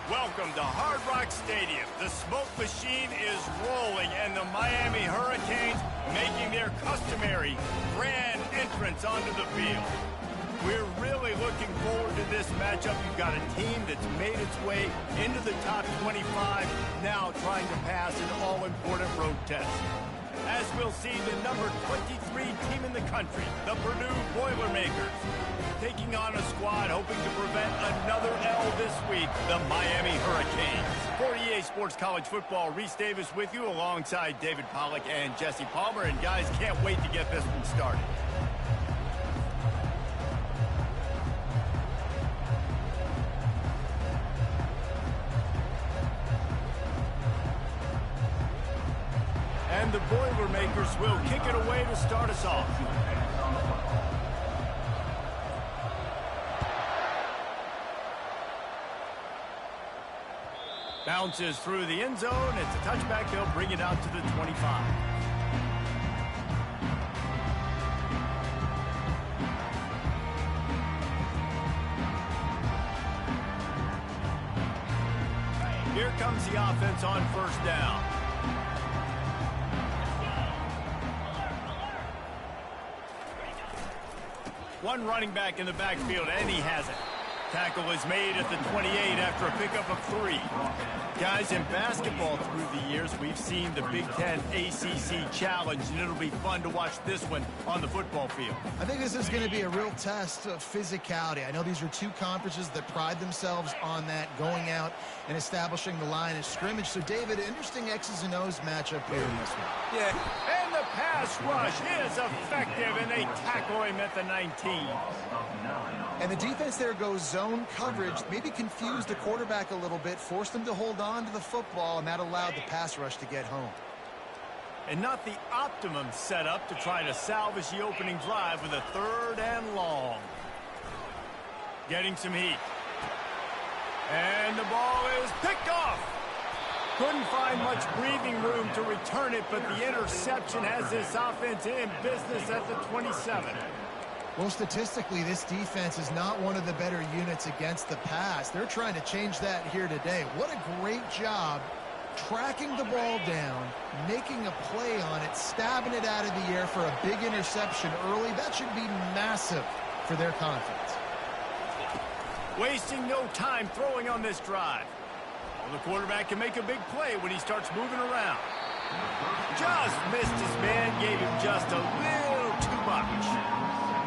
Welcome to Hard Rock Stadium. The smoke machine is rolling, and the Miami Hurricanes making their customary grand entrance onto the field. We're really looking forward to this matchup. You've got a team that's made its way into the top 25, now trying to pass an all-important road test. As we'll see, the number 23 team in the country, the Purdue Boilermakers, taking on a squad hoping to prevent another L this week, the Miami Hurricanes. For EA Sports College Football, Reese Davis with you alongside David Pollack and Jesse Palmer. And guys, can't wait to get this one started. And the Boilermakers will kick it away to start us off. Bounces through the end zone. It's a touchback. They'll bring it out to the 25. Here comes the offense on first down. One running back in the backfield, and he has it. tackle is made at the 28 after a pickup of 3. Guys, in basketball through the years, we've seen the Big Ten ACC Challenge, and it'll be fun to watch this one on the football field. I think this is going to be a real test of physicality. I know these are two conferences that pride themselves on that, going out and establishing the line of scrimmage. So, David, interesting X's and O's matchup here in this one. Yeah, and the pass rush is effective, and they tackle him at the 19. And the defense there goes zone coverage, maybe confused the quarterback a little bit, forced him to hold on to the football, and that allowed the pass rush to get home. And not the optimum setup to try to salvage the opening drive with a 3rd and long. Getting some heat. And the ball is picked off. Couldn't find much breathing room to return it, but the interception has this offense in business at the 27. Well, statistically, this defense is not one of the better units against the pass. They're trying to change that here today. What a great job tracking the ball down, making a play on it, stabbing it out of the air for a big interception early. That should be massive for their confidence. Wasting no time throwing on this drive. Well, the quarterback can make a big play when he starts moving around. Just missed his man, gave him just a little too much.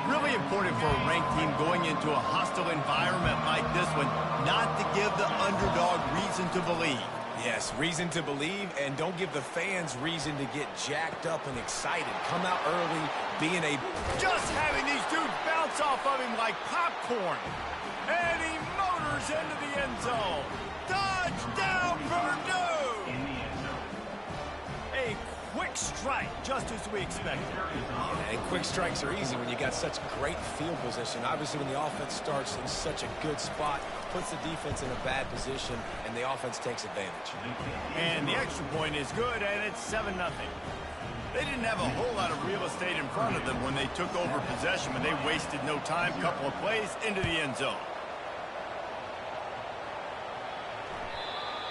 Really important for a ranked team going into a hostile environment like this one, not to give the underdog reason to believe. Yes, reason to believe, and don't give the fans reason to get jacked up and excited. Come out early, being a... Just having these dudes bounce off of him like popcorn. And he motors into the end zone. Touchdown, Purdue! A quick strike, just as we expected. And quick strikes are easy when you got such great field position. Obviously, when the offense starts in such a good spot, puts the defense in a bad position, and the offense takes advantage. And the extra point is good, and it's 7-0. They didn't have a whole lot of real estate in front of them when they took over possession, but they wasted no time. Couple of plays into the end zone.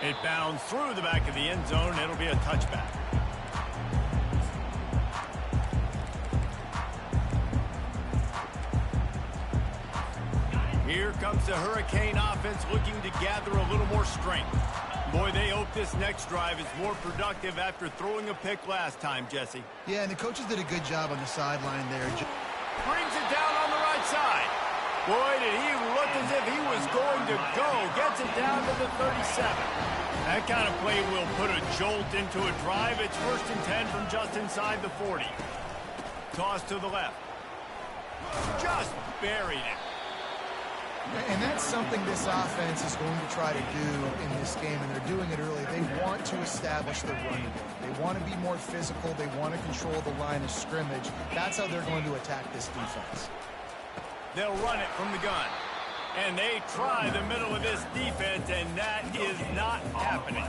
It bounds through the back of the end zone, and it'll be a touchback. Here comes the Hurricane offense looking to gather a little more strength. Boy, they hope this next drive is more productive after throwing a pick last time, Jesse. Yeah, and the coaches did a good job on the sideline there. Brings it down on the right side. Boy, did he look as if he was going to go. Gets it down to the 37. That kind of play will put a jolt into a drive. It's 1st and 10 from just inside the 40. Toss to the left. Just buried it. And that's something this offense is going to try to do in this game, and they're doing it early. They want to establish the running game. They want to be more physical. They want to control the line of scrimmage. That's how they're going to attack this defense. They'll run it from the gun. And they try the middle of this defense, and that is not happening.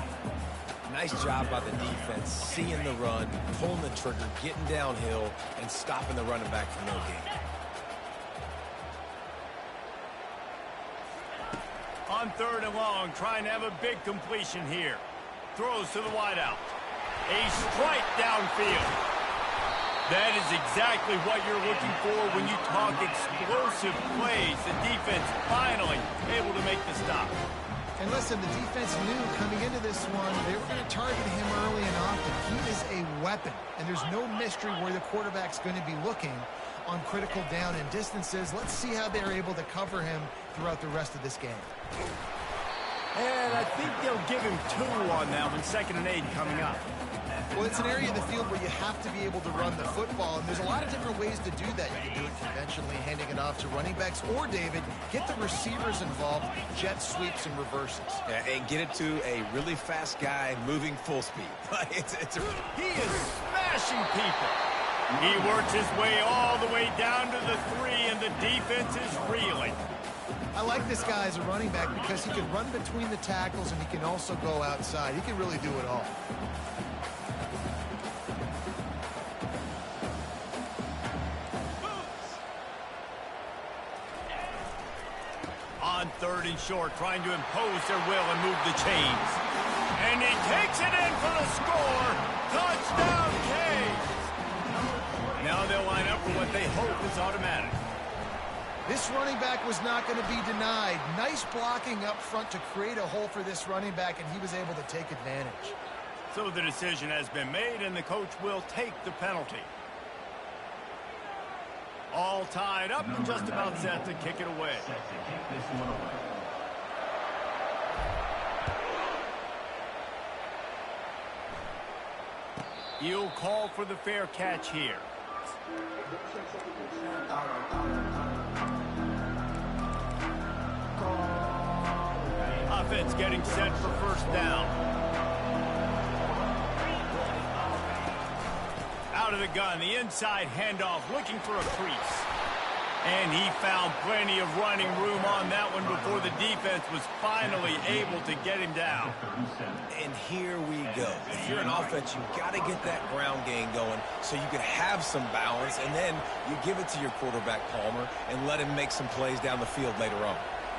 Nice job by the defense, seeing the run, pulling the trigger, getting downhill, and stopping the running back for no gain. On 3rd and long, trying to have a big completion here. Throws to the wideout. A strike downfield. That is exactly what you're looking for when you talk explosive plays. The defense finally able to make the stop. And listen, the defense knew coming into this one, they were going to target him early and often. He is a weapon, and there's no mystery where the quarterback's going to be looking on critical down and distances. Let's see how they're able to cover him throughout the rest of this game. And I think they'll give him 2 on that one, 2nd and 8 coming up. Well, it's an area of the field where you have to be able to run the football, and there's a lot of different ways to do that. You can do it conventionally, handing it off to running backs, or, David, get the receivers involved, jet sweeps and reverses. Yeah, and get it to a really fast guy moving full speed. He is smashing people. He works his way all the way down to the 3, and the defense is reeling. I like this guy as a running back because he can run between the tackles and he can also go outside. He can really do it all. On 3rd and short, trying to impose their will and move the chains. And he takes it in for the score. Touchdown, Canes. Now they'll line up for what they hope is automatic. This running back was not going to be denied. Nice blocking up front to create a hole for this running back, and he was able to take advantage. So the decision has been made, and the coach will take the penalty. All tied up and just about set to kick it away. He'll call for the fair catch here. Offense getting set for first down. Out of the gun, the inside handoff, looking for a crease. And he found plenty of running room on that one before the defense was finally able to get him down. And here we go. If you're an offense, you've got to get that ground game going so you can have some balance, and then you give it to your quarterback, Palmer, and let him make some plays down the field later on.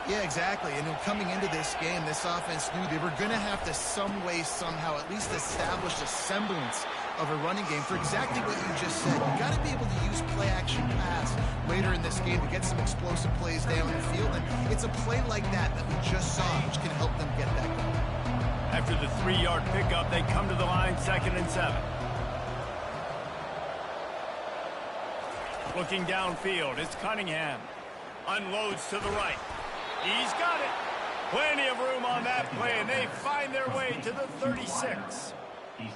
Yeah, exactly. And coming into this game, this offense knew they were going to have to some way, somehow, at least establish a semblance of a running game for exactly what you just said. You got to be able to use play-action pass later in this game to get some explosive plays down the field. And it's a play like that we just saw, which can help them get that going. After the 3-yard pickup, they come to the line, 2nd and 7. Looking downfield, it's Cunningham. Unloads to the right. He's got it. Plenty of room on that play, and they find their way to the 36.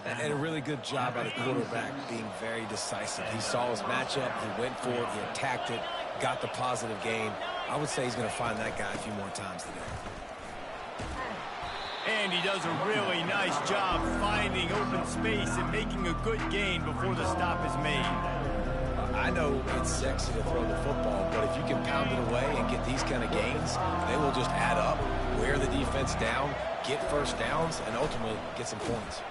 And a really good job by the quarterback being very decisive. He saw his matchup, he went for it, he attacked it, got the positive gain. I would say he's going to find that guy a few more times today. And he does a really nice job finding open space and making a good gain before the stop is made. I know it's sexy to throw the football, but if you can pound it away and get these kind of gains, they will just add up, wear the defense down, get first downs, and ultimately get some points.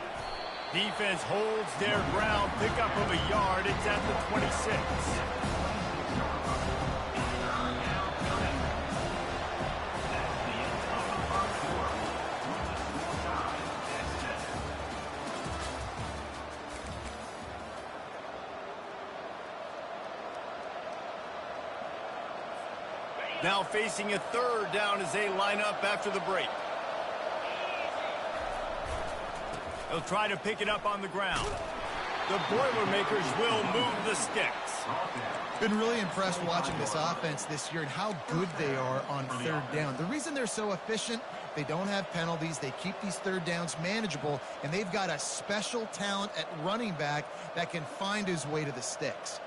Defense holds their ground, pickup of a yard. It's at the 26. Now facing a 3rd down as they line up after the break. They'll try to pick it up on the ground. The Boilermakers will move the sticks. Been really impressed watching this offense this year and how good they are on 3rd down. The reason they're so efficient, they don't have penalties. They keep these 3rd downs manageable, and they've got a special talent at running back that can find his way to the sticks.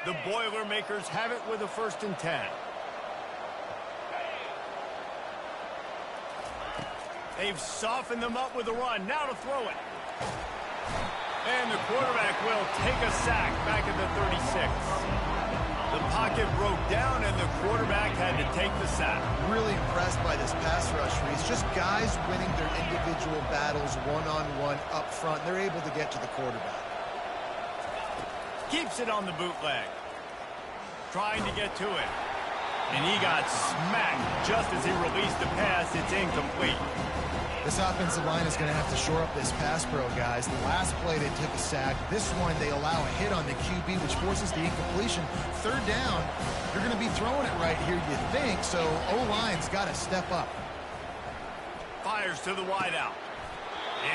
The Boilermakers have it with a 1st and 10. They've softened them up with a run. Now to throw it. And the quarterback will take a sack back at the 36. The pocket broke down, and the quarterback had to take the sack. Really impressed by this pass rush, Reese. Just guys winning their individual battles one-on-one up front. They're able to get to the quarterback. Keeps it on the bootleg. Trying to get to it. And he got smacked just as he released the pass. It's incomplete. This offensive line is going to have to shore up this pass pro, guys. The last play they took a sack. This one they allow a hit on the QB, which forces the incompletion. 3rd down, you're going to be throwing it right here, you think. So O-line's got to step up. Fires to the wideout.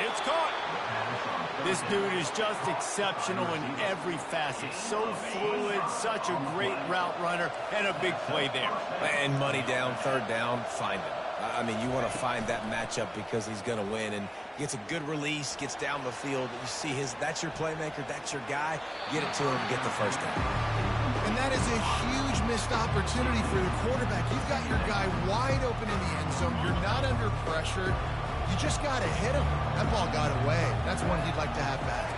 It's caught. This dude is just exceptional in every facet. So fluid, such a great route runner, and a big play there. And money down, 3rd down, find him. I mean, you want to find that matchup because he's going to win, and gets a good release, gets down the field. You see that's your playmaker, that's your guy. Get it to him, get the 1st down. And that is a huge missed opportunity for the quarterback. You've got your guy wide open in the end zone. You're not under pressure. You just got to hit him. That ball got away. That's one he'd like to have back.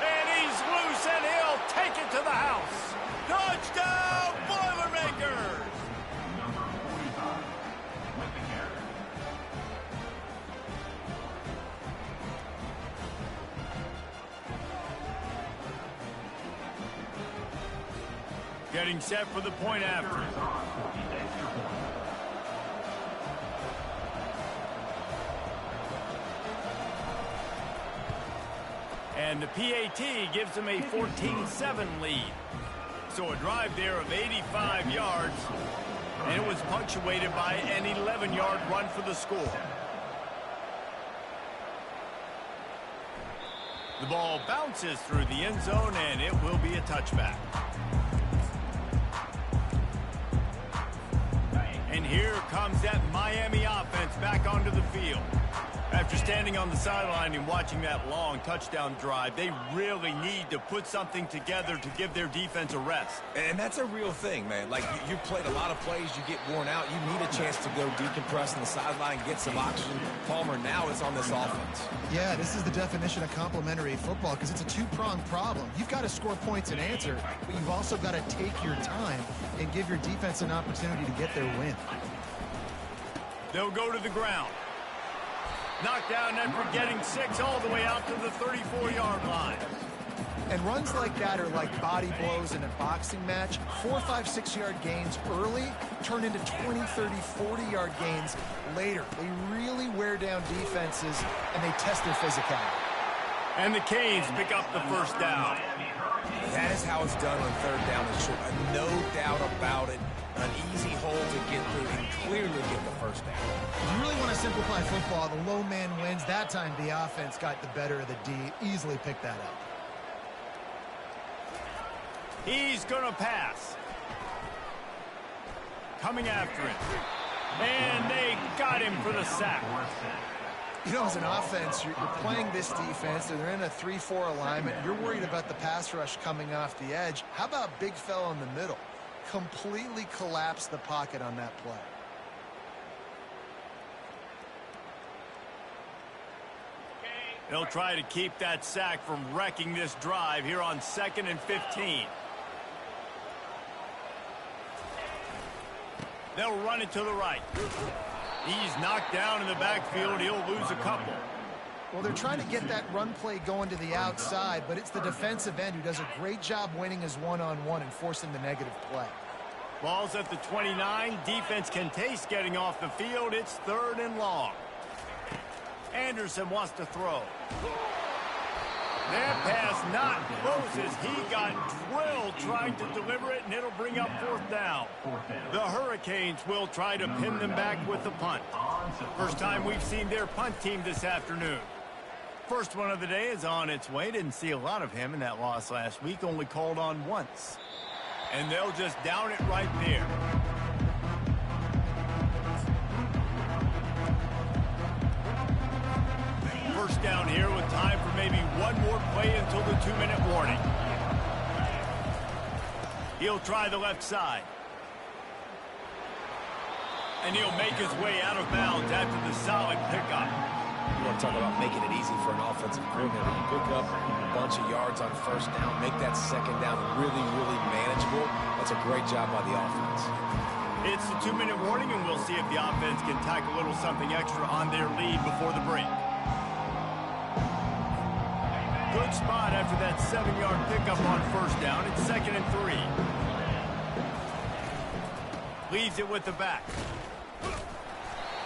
And he's loose, and he'll take it to the house. Touchdown, Boilermakers! Getting set for the point after. And the PAT gives them a 14-7 lead. So a drive there of 85 yards, and it was punctuated by an 11-yard run for the score. The ball bounces through the end zone, and it will be a touchback. And here comes that Miami offense back onto the field. After standing on the sideline and watching that long touchdown drive, they really need to put something together to give their defense a rest. And that's a real thing, man. Like, you played a lot of plays, you get worn out, you need a chance to go decompress on the sideline, get some oxygen. Palmer, now it's on this offense. Yeah, this is the definition of complementary football because it's a two-pronged problem. You've got to score points and answer, but you've also got to take your time and give your defense an opportunity to get their win. They'll go to the ground. Knocked down after getting 6 all the way out to the 34-yard line. And runs like that are like body blows in a boxing match. 4, 5, 6-yard gains early turn into 20, 30, 40-yard gains later. They really wear down defenses, and they test their physicality. And the Canes pick up the first down. That is how it's done on third down and short. No doubt about it. An easy hole to get through and clearly get the first down. If you really want to simplify football, the low man wins. That time the offense got the better of the D. Easily picked that up. He's going to pass. Coming after him. And they got him for the sack. You know, as an offense, you're playing this defense, and they're in a 3-4 alignment. You're worried about the pass rush coming off the edge. How about big fella in the middle? Completely collapse the pocket on that play. They'll try to keep that sack from wrecking this drive here on 2nd and 15. They'll run it to the right. He's knocked down in the backfield. He'll lose a couple. Well, they're trying to get that run play going to the outside, but it's the defensive end who does a great job winning his one-on-one and forcing the negative play. Ball's at the 29. Defense can taste getting off the field. It's 3rd and long. Anderson wants to throw. That pass not Moses. He got drilled trying to deliver it, and it'll bring up 4th down. The Hurricanes will try to pin them back with the punt. First time we've seen their punt team this afternoon. First one of the day is on its way. Didn't see a lot of him in that loss last week. Only called on once. And they'll just down it right there. First down here with time for maybe one more play until the 2-minute warning. He'll try the left side. And he'll make his way out of bounds after the solid pickup. You want to talk about making it easy for an offensive coordinator. You pick up a bunch of yards on first down, make that second down really, really manageable. That's a great job by the offense. It's the 2-minute warning, and we'll see if the offense can tack a little something extra on their lead before the break. Good spot after that 7-yard pickup on first down. It's 2nd and 3. Leaves it with the back.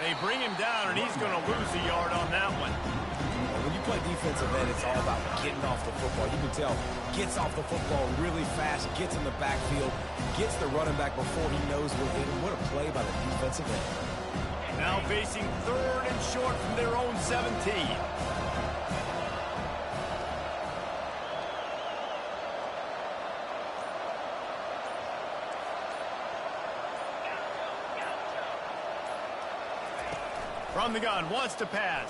They bring him down, and he's going to lose a yard on that one. When you play defensive end, it's all about getting off the football. You can tell, gets off the football really fast, gets in the backfield, gets the running back before he knows we're hitting. What a play by the defensive end. Now facing 3rd and short from their own 17. From the gun, wants to pass.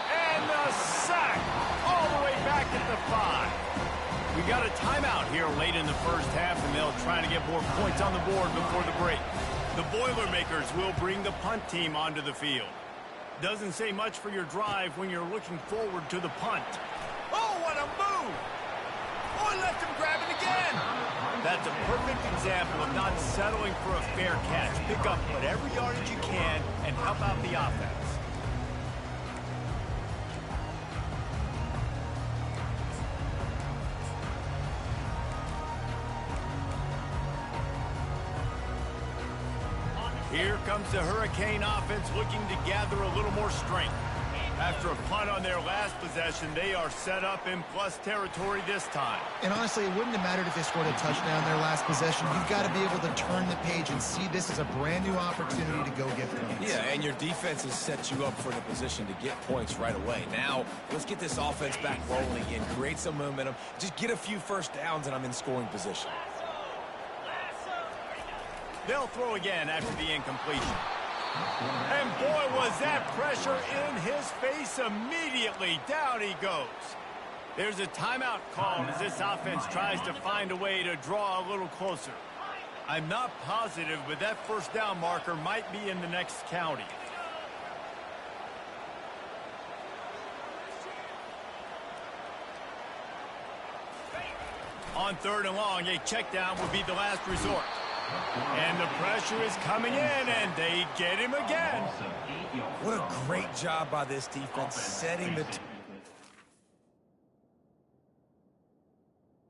And the sack all the way back at the 5. We got a timeout here late in the first half, and they'll try to get more points on the board before the break. The Boilermakers will bring the punt team onto the field. Doesn't say much for your drive when you're looking forward to the punt. Oh, what a move! Oh, he left him grab it again! That's a perfect example of not settling for a fair catch. Pick up whatever yardage you can and help out the offense. Here comes the Hurricane offense looking to gather a little more strength. After a punt on their last possession, they are set up in plus territory this time. And honestly, it wouldn't have mattered if they scored a touchdown their last possession. You've got to be able to turn the page and see this as a brand new opportunity to go get points. Yeah, and your defense has set you up for the position to get points right away. Now, let's get this offense back rolling again, create some momentum, just get a few first downs, and I'm in scoring position. They'll throw again after the incompletion. And boy, was that pressure in his face immediately. Down he goes. There's a timeout called as this offense tries to find a way to draw a little closer. I'm not positive, but that first down marker might be in the next county. On 3rd and long, a check down would be the last resort. And the pressure is coming in, and they get him again. What a great job by this defense setting the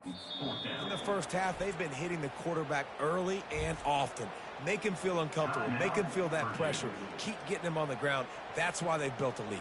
in the first half. They've been hitting the quarterback early and often. Make him feel uncomfortable. Make him feel that pressure. Keep getting him on the ground. That's why they've built a lead.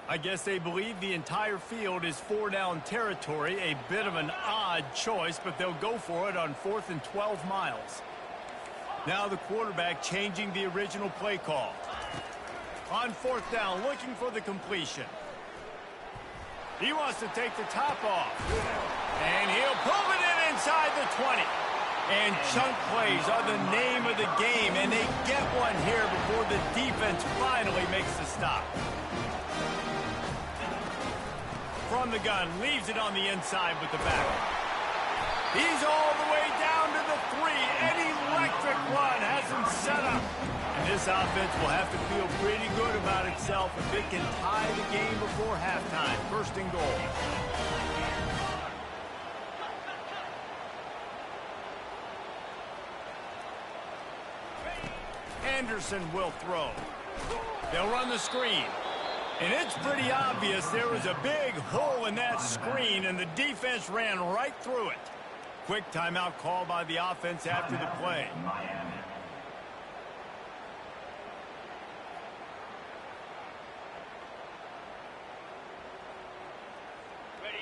I guess they believe the entire field is 4-down territory. A bit of an odd choice, but they'll go for it on 4th and 12 miles. Now the quarterback changing the original play call. On 4th down, looking for the completion. He wants to take the top off. And he'll pull it in inside the 20. And chunk plays are the name of the game, and they get one here before the defense finally makes the stop. From the gun, leaves it on the inside with the back. He's all the way down to the 3. An electric run has him set up. And this offense will have to feel pretty good about itself if it can tie the game before halftime. 1st and goal. Anderson will throw. They'll run the screen. And it's pretty obvious there was a big hole in that screen, and the defense ran right through it. Quick timeout call by the offense after the play.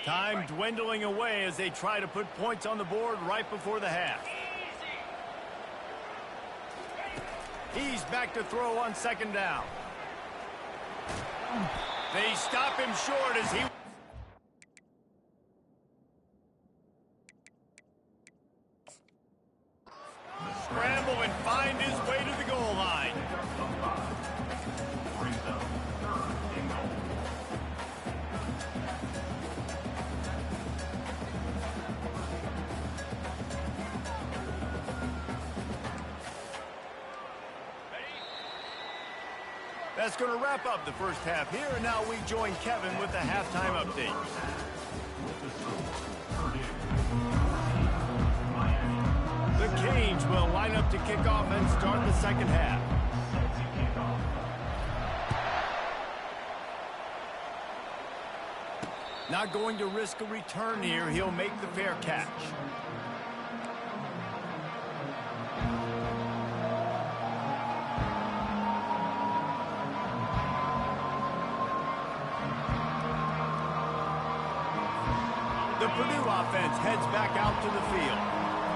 Time dwindling away as they try to put points on the board right before the half. He's back to throw on 2nd down. They stop him short as he... scramble and find his way to the goal line. That's going to wrap up the first half here, and now we join Kevin with the halftime update. The Canes will line up to kick off and start the 2nd half. Not going to risk a return here. He'll make the fair catch. The Purdue offense heads back out to the field.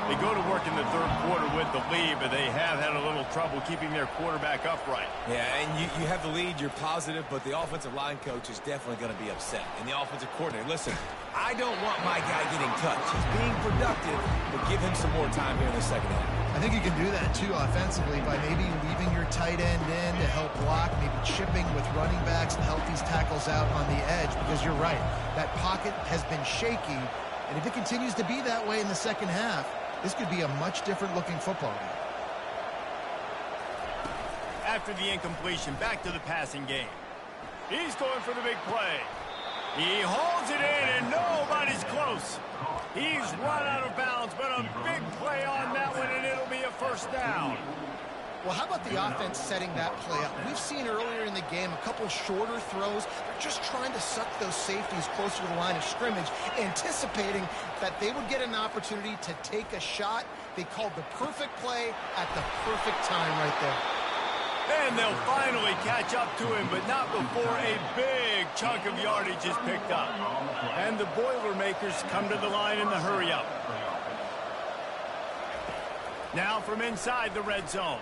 They go to work in the 3rd quarter with the lead, but they have had a little trouble keeping their quarterback upright. Yeah, and you have the lead, you're positive, but the offensive line coach is definitely going to be upset. And the offensive coordinator, listen, I don't want my guy getting touched. He's being productive, but give him some more time here in the 2nd half. I think you can do that, too, offensively, by maybe leaving your tight end in to help block, maybe chipping with running backs to help these tackles out on the edge, because you're right. That pocket has been shaky, and if it continues to be that way in the 2nd half, this could be a much different-looking football game. After the incompletion, back to the passing game. He's going for the big play. He holds it in, and nobody's close. He's run out of bounds, but a big play on that one, and it'll be a 1st down. Well, how about the offense setting that play up? We've seen earlier in the game a couple shorter throws. They're just trying to suck those safeties closer to the line of scrimmage, anticipating that they would get an opportunity to take a shot. They called the perfect play at the perfect time right there. And they'll finally catch up to him, but not before a big chunk of yardage is picked up. And the Boilermakers come to the line in the hurry-up. Now from inside the red zone.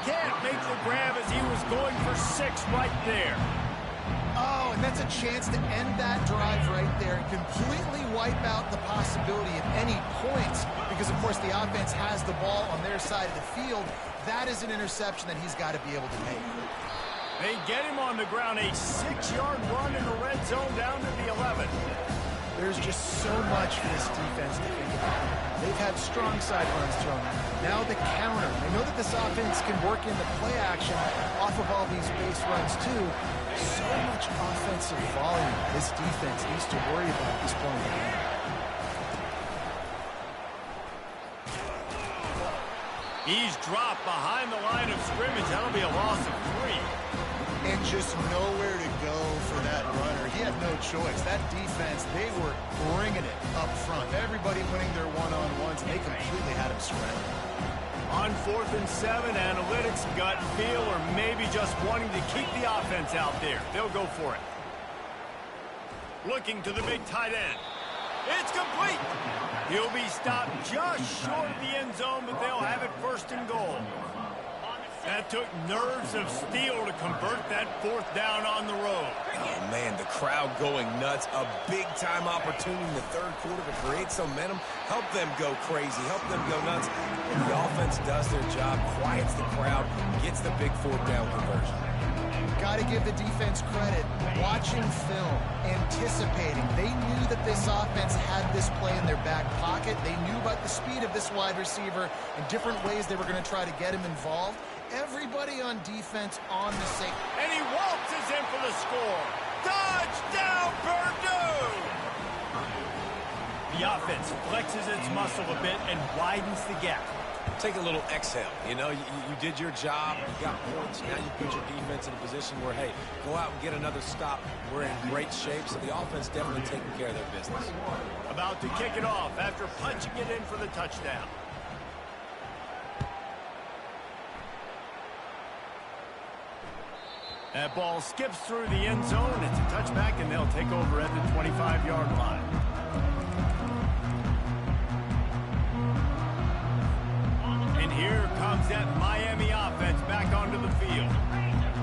Can't make the grab as he was going for 6 right there. Oh, and that's a chance to end that drive right there and completely wipe out the possibility of any points because, of course, the offense has the ball on their side of the field. That is an interception that he's got to be able to make. They get him on the ground, a 6-yard run in the red zone down to the 11. There's just so much for this defense to think about. They've had strong side runs thrown. Now the counter. They know that this offense can work in the play action off of all these base runs too. So much offensive volume this defense needs to worry about at this point in the game. He's dropped behind the line of scrimmage. That'll be a loss of 3. And just nowhere to go for that runner. He had no choice. That defense, they were bringing it up front. Everybody winning their one-on-ones, and they completely had him scrambling. On 4th and 7, analytics, gut feel, or maybe just wanting to keep the offense out there. They'll go for it. Looking to the big tight end. It's complete. He'll be stopped just short of the end zone, but they'll have it 1st and goal. That took nerves of steel to convert that 4th down on the road. Oh, man, the crowd going nuts. A big-time opportunity in the 3rd quarter to create some momentum. Help them go crazy. Help them go nuts. And the offense does their job, quiets the crowd, gets the big 4th down conversion. Got to give the defense credit. Watching film, anticipating. They knew that this offense had this play in their back pocket. They knew about the speed of this wide receiver and different ways they were going to try to get him involved. Everybody on defense on the same. And he waltzes in for the score. Touchdown, Purdue! The offense flexes its muscle a bit and widens the gap. Take a little exhale. You know, you did your job. You got points. Now you put your defense in a position where, hey, go out and get another stop. We're in great shape, so the offense definitely taking care of their business. About to kick it off after punching it in for the touchdown. That ball skips through the end zone. It's a touchback, and they'll take over at the 25-yard line. And here comes that Miami offense back onto the field.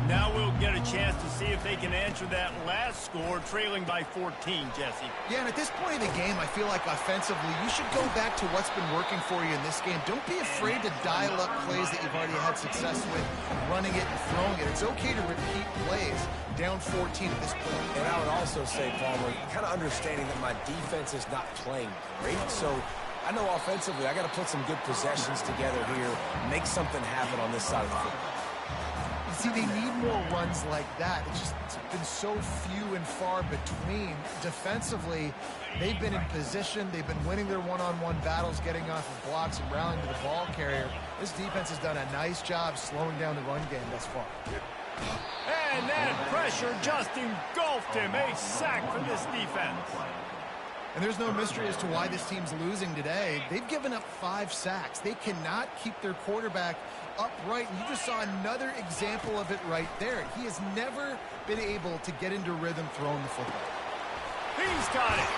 Now we'll get a chance to see if they can answer that last score, trailing by 14, Jesse. Yeah, and at this point in the game, I feel like offensively, you should go back to what's been working for you in this game. Don't be afraid to dial up plays that you've already had success with, running it and throwing it. It's okay to repeat plays down 14 at this point. And I would also say, Palmer, kind of understanding that my defense is not playing great, so I know offensively I got to put some good possessions together here, make something happen on this side of the football. See, they need more runs like that. It's been so few and far between. Defensively, they've been in position. They've been winning their one-on-one battles, getting off of blocks and rallying to the ball carrier. This defense has done a nice job slowing down the run game thus far. And that pressure just engulfed him. A sack for this defense. And there's no mystery as to why this team's losing today. They've given up 5 sacks. They cannot keep their quarterback upright. And you just saw another example of it right there. He has never been able to get into rhythm throwing the football. He's got it.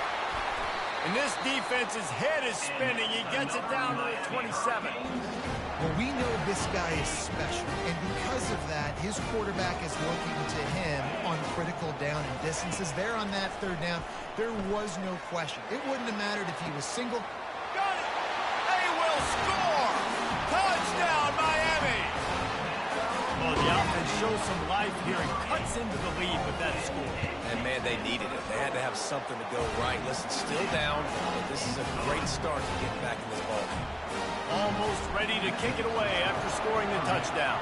And this defense's head is spinning. He gets it down to the 27. Well, we know this guy is special, and because of that, his quarterback is looking to him on critical down and distances. There on that 3rd down, there was no question. It wouldn't have mattered if he was single. Got it! They will score! Touchdown, Miami! Well, the offense shows some life here and cuts into the lead with that score. And, man, they needed it. They had to have something to go right. Listen, still down, but this is a great start to get back in this ball game. Almost ready to kick it away after scoring the touchdown.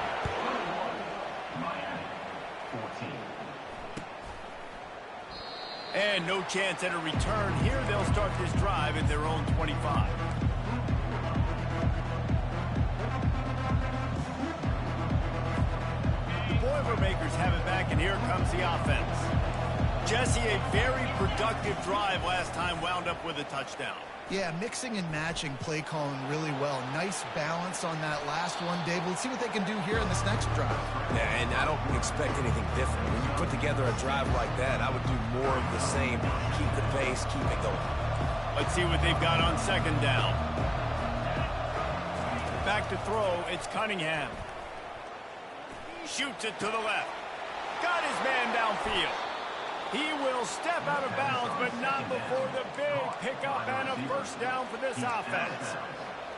And no chance at a return here. They'll start this drive at their own 25. comes the offense. Jesse, a very productive drive last time wound up with a touchdown. Yeah, mixing and matching play calling really well. Nice balance on that last one, Dave. Let's see what they can do here in this next drive. Yeah, and I don't expect anything different. When you put together a drive like that, I would do more of the same. Keep the pace, keep it going. Let's see what they've got on second down. Back to throw, it's Cunningham. Shoots it to the left. Got his man downfield. He will step out of bounds, but not before the big pickup and a first down for this offense.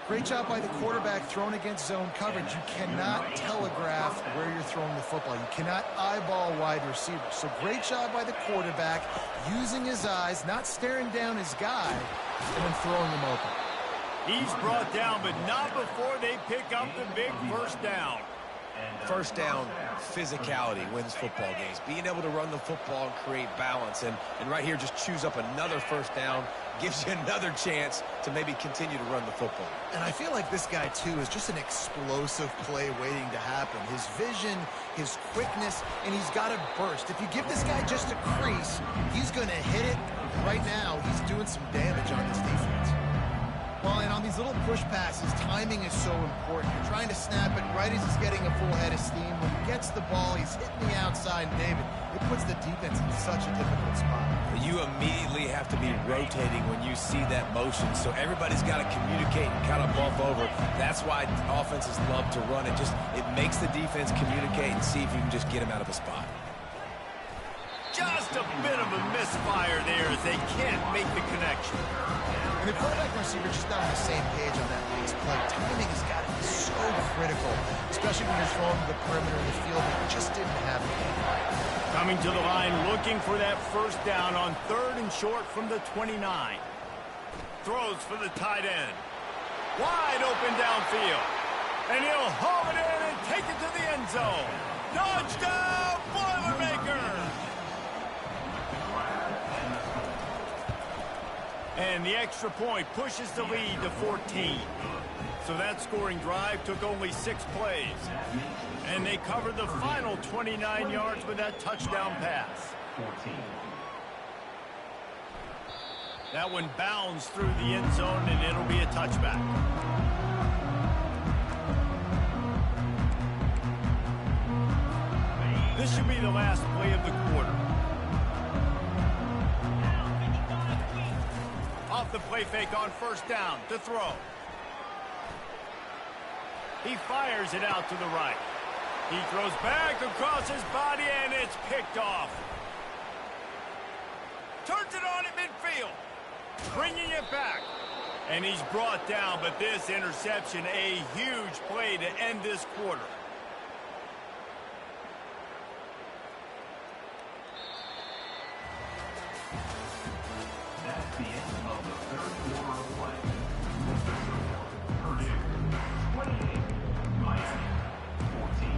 Great job by the quarterback thrown against zone coverage. You cannot telegraph where you're throwing the football. You cannot eyeball wide receivers. So great job by the quarterback using his eyes, not staring down his guy, and then throwing him open. He's brought down, but not before they pick up the big first down. First down, physicality wins football games. Being able to run the football and create balance. And right here, just choose up another first down. Gives you another chance to maybe continue to run the football. And I feel like this guy, too, is just an explosive play waiting to happen. His vision, his quickness, and he's got a burst. If you give this guy just a crease, he's going to hit it. Right now, he's doing some damage on this defense. Well, and on these little push passes, timing is so important. You're trying to snap it right as he's getting a full head of steam. When he gets the ball, he's hitting the outside, and David, it puts the defense in such a difficult spot. You immediately have to be rotating when you see that motion, so everybody's got to communicate and kind of bump over. That's why offenses love to run it. It makes the defense communicate and see if you can just get him out of a spot. Just a bit of a misfire there as they can't make the connection. And the quarterback and receiver just not on the same page on that last play. Timing has got to be so critical, especially when you're throwing to the perimeter of the field. They just didn't have it. Coming to the line, looking for that first down on third and short from the 29. Throws for the tight end. Wide open downfield. And he'll haul it in and take it to the end zone. Touchdown, Boilermakers! And the extra point pushes the lead to 14. So that scoring drive took only 6 plays. And they covered the final 29 yards with that touchdown pass. That one bounds through the end zone, and it'll be a touchback. This should be the last play of the quarter. Off the play fake on first down to throw. He fires it out to the right. He throws back across his body, and it's picked off. Turns it on at midfield. Bringing it back. And he's brought down, but this interception, a huge play to end this quarter. That's the end of the third quarter of play. Purdue, 28, Miami, 14.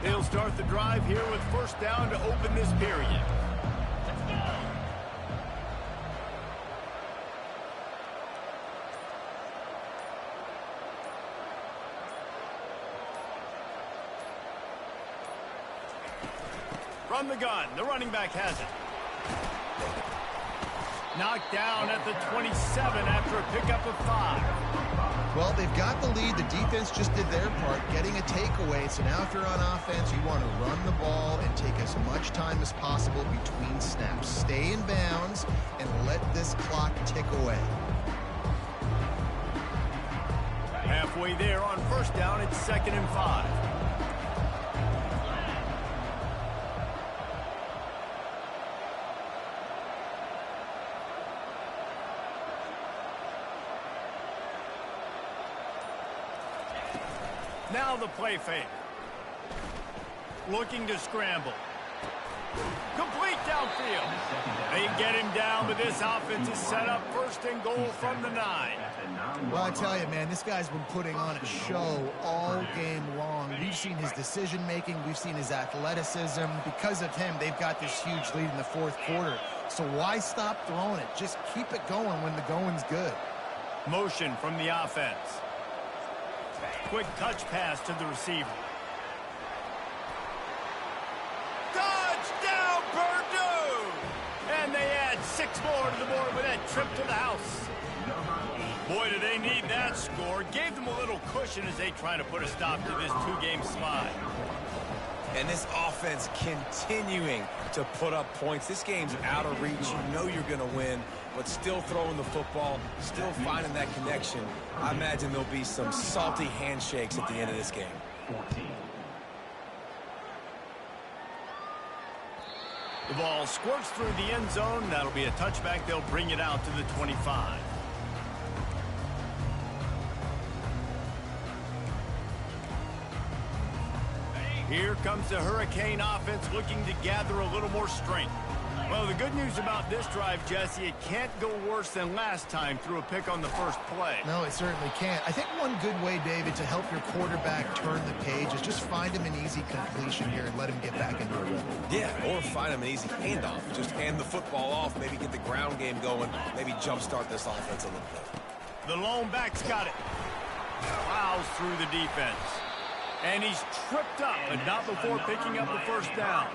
They'll start the drive here with first down to open this period. From the gun, the running back has it. Knocked down at the 27 after a pickup of 5. Well, they've got the lead. The defense just did their part, getting a takeaway. So now if you're on offense, you want to run the ball and take as much time as possible between snaps. Stay in bounds and let this clock tick away. Halfway there on first down, it's 2nd and 5. Now the play fake. Looking to scramble. Complete downfield. They get him down, but this offense is set up 1st and goal from the 9. Well, I tell you, man, this guy's been putting on a show all game long. We've seen his decision-making. We've seen his athleticism. Because of him, they've got this huge lead in the 4th quarter. So why stop throwing it? Just keep it going when the going's good. Motion from the offense. Quick touch pass to the receiver. that trip to the house. Boy, do they need that score. Gave them a little cushion as they try to put a stop to this two-game slide. And this offense continuing to put up points. This game's out of reach. You know you're going to win, but still throwing the football, still finding that connection. I imagine there'll be some salty handshakes at the end of this game. 14. The ball squirts through the end zone. That'll be a touchback. They'll bring it out to the 25. Here comes the Hurricane offense looking to gather a little more strength. Well, the good news about this drive, Jesse, it can't go worse than last time through a pick on the first play. No, it certainly can't. I think one good way, David, to help your quarterback turn the page is just find him an easy completion here and let him get back into a rhythm. Yeah, or find him an easy handoff. Just hand the football off, maybe get the ground game going, maybe jumpstart this offense a little bit. The lone back's got it. Plows through the defense. And he's tripped up, but not before picking up the first down.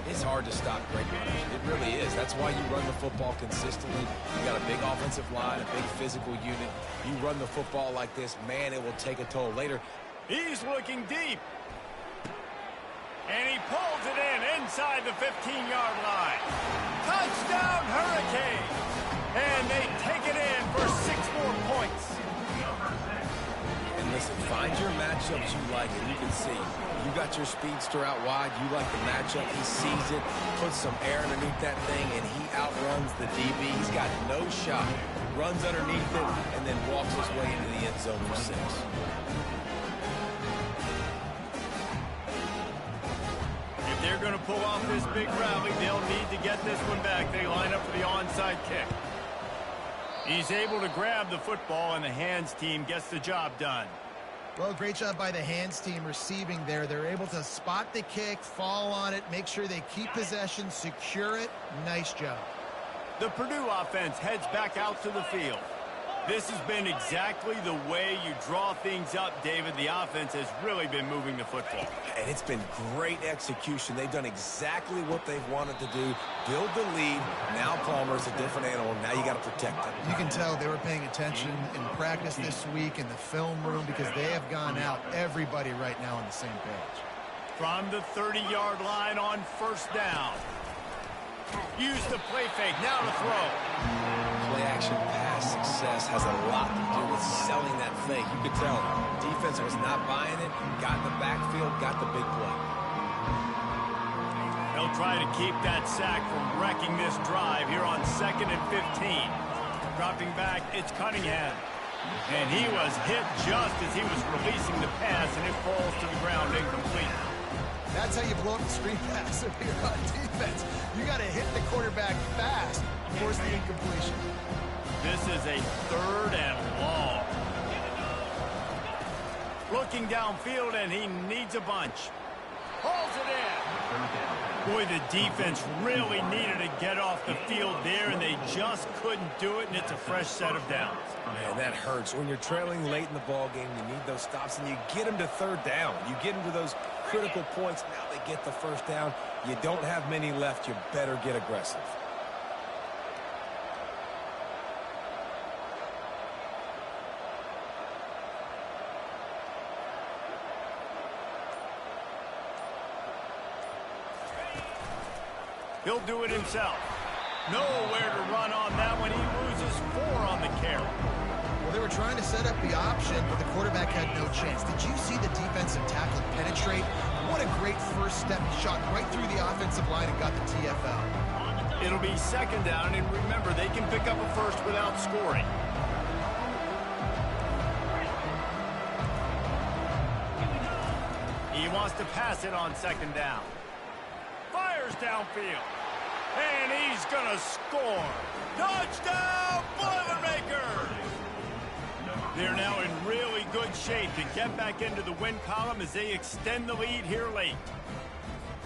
It's hard to stop great runners. It really is. That's why you run the football consistently. You got a big offensive line, a big physical unit. You run the football like this, man, it will take a toll later. He's looking deep. And he pulls it in inside the 15-yard line. Touchdown, Hurricane! And they take it in for 6 more points. And listen, find your matchups you like, and you can see. You got your speedster out wide. You like the matchup. He sees it, puts some air underneath that thing, and he outruns the DB. He's got no shot. Runs underneath it, and then walks his way into the end zone for 6. If they're going to pull off this big rally, they'll need to get this one back. They line up for the onside kick. He's able to grab the football, and the hands team gets the job done. Well, great job by the hands team receiving there. They're able to spot the kick, fall on it, make sure they keep possession, secure it. Nice job. The Purdue offense heads back out to the field. This has been exactly the way you draw things up, David. The offense has really been moving the football. And it's been great execution. They've done exactly what they've wanted to do. Build the lead. Now Palmer's a different animal. Now you got to protect him. You can tell they were paying attention in practice this week in the film room because they have gone out, everybody right now on the same page. From the 30-yard line on first down. Use the play fake. Now to throw. Play action pass success has a lot to do with selling that fake. You could tell defense was not buying it, got in the backfield, got the big play. They'll try to keep that sack from wrecking this drive here on 2nd and 15. Dropping back, it's Cunningham. And he was hit just as he was releasing the pass, and it falls to the ground incomplete. That's how you blow up the screen pass if you're on defense. You got to hit the quarterback fast, force the incompletion. This is a 3rd and long. Looking downfield, and he needs a bunch. Hauls it in. Boy, the defense really needed to get off the field there, and they just couldn't do it, and it's a fresh set of downs. Man, that hurts. When you're trailing late in the ball game, you need those stops, and you get them to 3rd down. You get them to those critical points. Now they get the first down. You don't have many left. You better get aggressive. He'll do it himself. Nowhere to run on that one. He loses 4 on the carry. Well, they were trying to set up the option, but the quarterback had no chance. Did you see the defensive tackle penetrate? What a great first step. He shot right through the offensive line and got the TFL. It'll be 2nd down, and remember, they can pick up a first without scoring. He wants to pass it on 2nd down. Fires downfield. And he's going to score. Touchdown, Boilermakers! They're now in really good shape to get back into the win column as they extend the lead here late.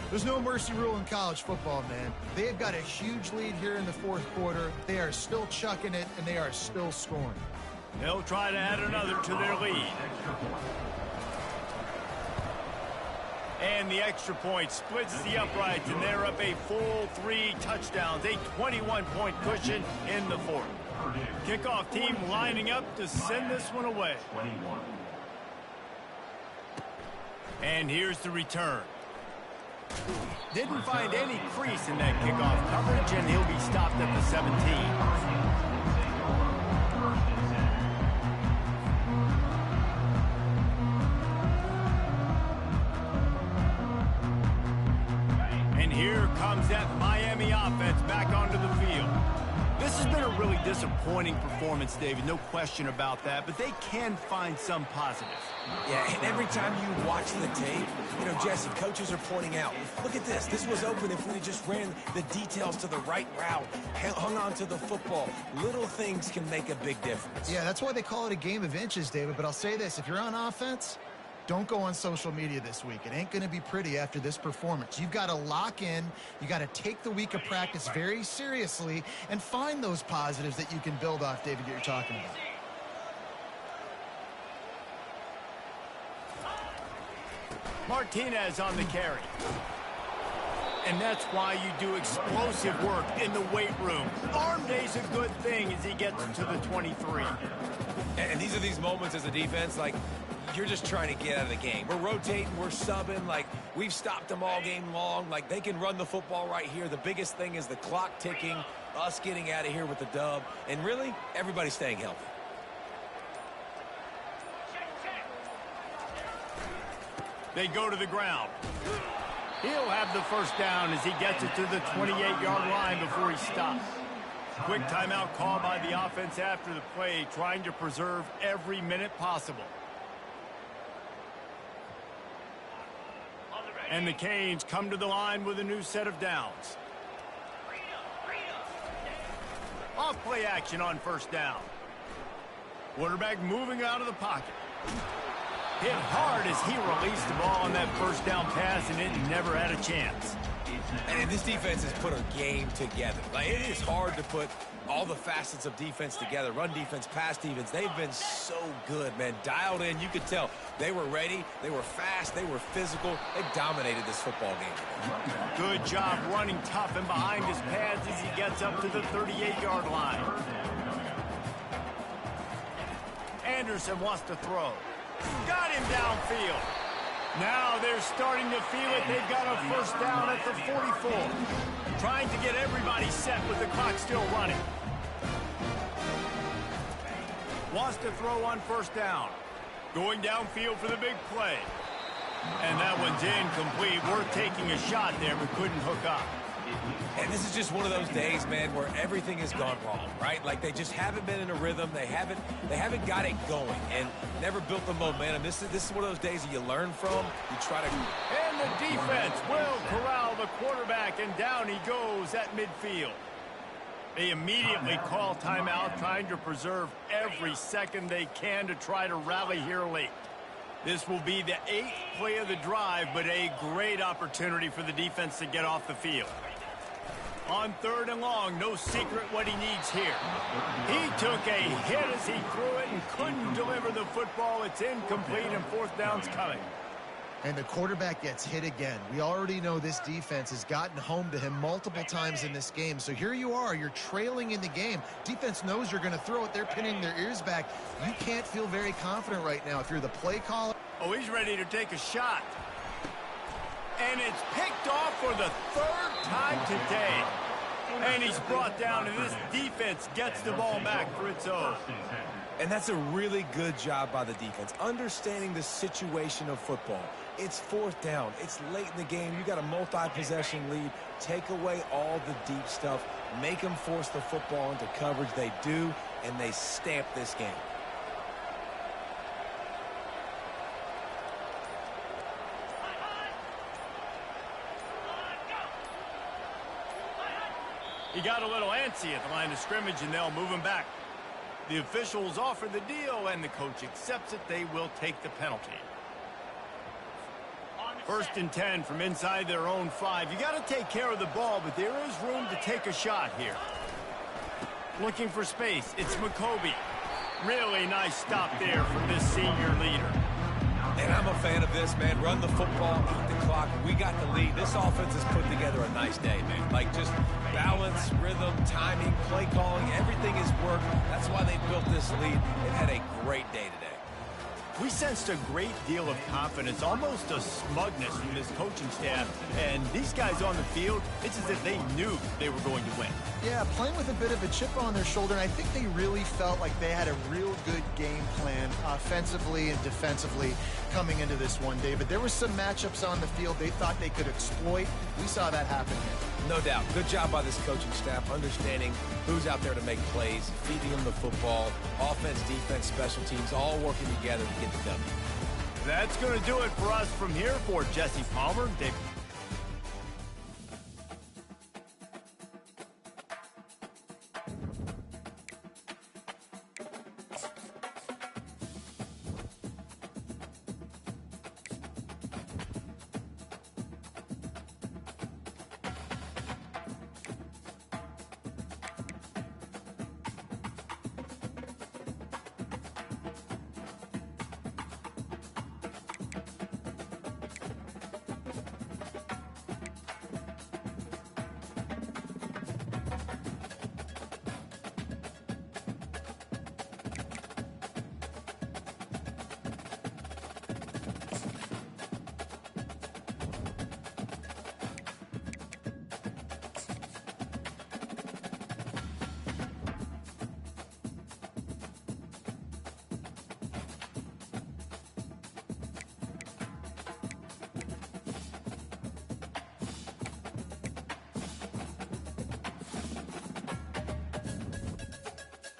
There's no mercy rule in college football, man. They have got a huge lead here in the 4th quarter. They are still chucking it, and they are still scoring. They'll try to add another to their lead. And the extra point splits the uprights, and they're up a full 3 touchdowns, a 21-point cushion in the fourth. Kickoff team lining up to send this one away. 21. And here's the return. Didn't find any crease in that kickoff coverage, and he'll be stopped at the 17. Here comes that Miami offense back onto the field. This has been a really disappointing performance, David, no question about that, but they can find some positives. Yeah, and every time you watch the tape, Jesse, coaches are pointing out, look at this. This was open if we just ran the details to the right route, hung on to the football. Little things can make a big difference. Yeah, that's why they call it a game of inches, David, but I'll say this. If you're on offense, don't go on social media this week. It ain't going to be pretty after this performance. You've got to lock in. You got to take the week of practice very seriously and find those positives that you can build off, David, that you're talking about. Martinez on the carry. And that's why you do explosive work in the weight room. Arm day's a good thing as he gets to the 23. And these are these moments as a defense, like, you're just trying to get out of the game. We're rotating, we're subbing, like, we've stopped them all game long. Like, they can run the football right here. The biggest thing is the clock ticking, us getting out of here with the dub, and really, everybody staying healthy. They go to the ground. He'll have the first down as he gets it to the 28-yard line before he stops. Quick timeout call by the offense after the play, trying to preserve every minute possible. And the Canes come to the line with a new set of downs. Off play action on first down. Quarterback moving out of the pocket. Hit hard as he released the ball on that first down pass, and it never had a chance. And this defense has put a game together. Like, it is hard to put all the facets of defense together. Run defense, pass defense. They've been so good, man. Dialed in. You could tell they were ready. They were fast. They were physical. They dominated this football game. Good job running tough and behind his pads as he gets up to the 38-yard line. Anderson wants to throw. Got him downfield. Now they're starting to feel it. They've got a first down at the 44. Trying to get everybody set with the clock still running. Wants to throw on first down. Going downfield for the big play. And that one's incomplete. We're taking a shot there, but couldn't hook up. And this is just one of those days, man, where everything has gone wrong, right? Like, they just haven't been in a rhythm. They haven't got it going and never built the momentum. This is one of those days that you learn from. You try to... And the defense will corral the quarterback, and down he goes at midfield. They immediately call timeout, trying to preserve every second they can to try to rally here late. This will be the 8th play of the drive, but a great opportunity for the defense to get off the field. On 3rd and long, no secret what he needs here. He took a hit as he threw it and couldn't deliver the football. It's incomplete, and 4th down's coming. And the quarterback gets hit again. We already know this defense has gotten home to him multiple times in this game. So here you are, you're trailing in the game. Defense knows you're going to throw it. They're pinning their ears back. You can't feel very confident right now if you're the play caller. Oh, he's ready to take a shot. And it's picked off for the 3rd time today. And he's brought down, and this defense gets the ball back for its own. And that's a really good job by the defense, understanding the situation of football. It's 4th down. It's late in the game. You got a multi-possession lead. Take away all the deep stuff. Make them force the football into coverage. They do, and they stamp this game. He got a little antsy at the line of scrimmage, and they'll move him back. The officials offer the deal, and the coach accepts it. They will take the penalty. 1st and 10 from inside their own 5. You got to take care of the ball, but there is room to take a shot here. Looking for space. It's McCoby. Really nice stop there from this senior leader. And I'm a fan of this, man. Run the football, eat the clock. We got the lead. This offense has put together a nice day, man. Like, just balance, rhythm, timing, play calling, everything has worked. That's why they built this lead. They've had a great day today. We sensed a great deal of confidence, almost a smugness from this coaching staff. And these guys on the field, it's as if they knew they were going to win. Yeah, playing with a bit of a chip on their shoulder, and I think they really felt like they had a real good game plan offensively and defensively coming into this one, David. There were some matchups on the field they thought they could exploit. We saw that happen here. No doubt. Good job by this coaching staff, understanding who's out there to make plays, feeding them the football, offense, defense, special teams, all working together to get the W. That's going to do it for us from here. For Jesse Palmer, Dave